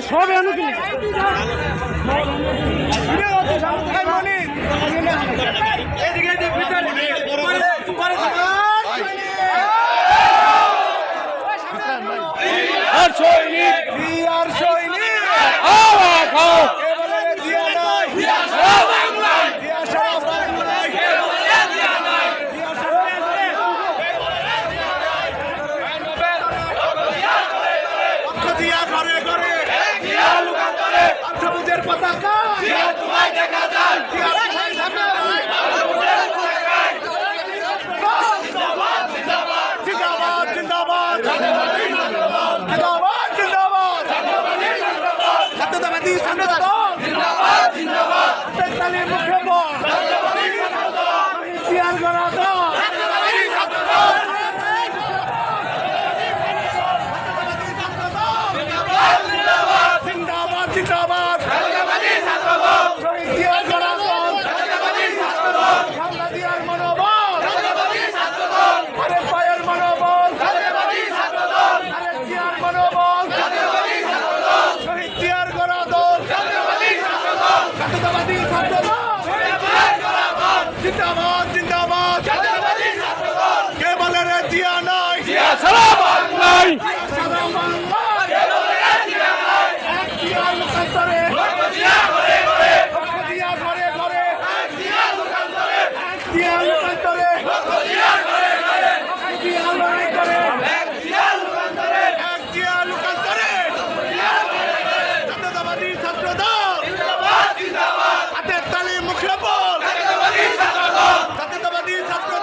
সব এনুকি পতাকা দেখা যায় জিন্দাবাদ জিন্দাবাদ জিন্দাবাদ জিন্দাবাদ সত্যতাবাদী সংগঠন জিন্দাবাদ জিন্দাবাদ তেতালির মুখে বল ইতিহাস গড়া দল জিন্দাবাদ জিন্দাবাদ ইতিহাস গড়া দল সাংবাদিকের মনোবল আরে পায়ের মনোবল আরে চেয়ার মনোবল ইতিহাস গড়া দল জাতীয়তাবাদী ছাত্র দল জিন্দাবাদ জিন্দাবাদ কে বলে রে জিয়া নাই সারা বাংলায় সারা বাংলায় এক জিয়া লোকান্তরে জিয়া ঘরে ঘরে এক জিয়া লোকান্তরে জিয়া লড়াই করে এক জিয়া লোকান্তরে জাতীয়তাবাদী ছাত্র দল হাতের তালি মুখে বল জাতীয়তাবাদী ছাত্র দল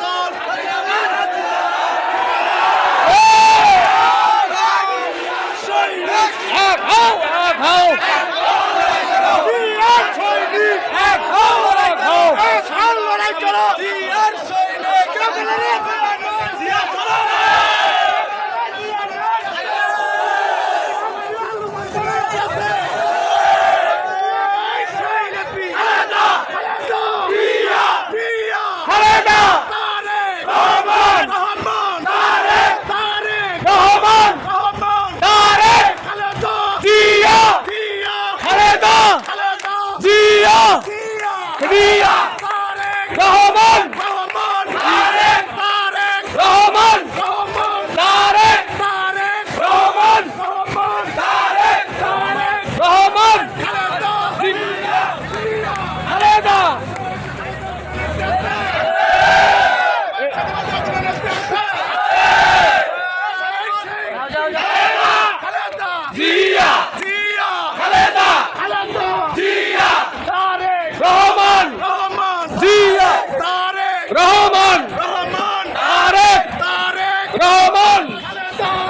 লড়াই করো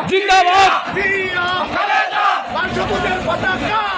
জিন্দাবাদ পতাকা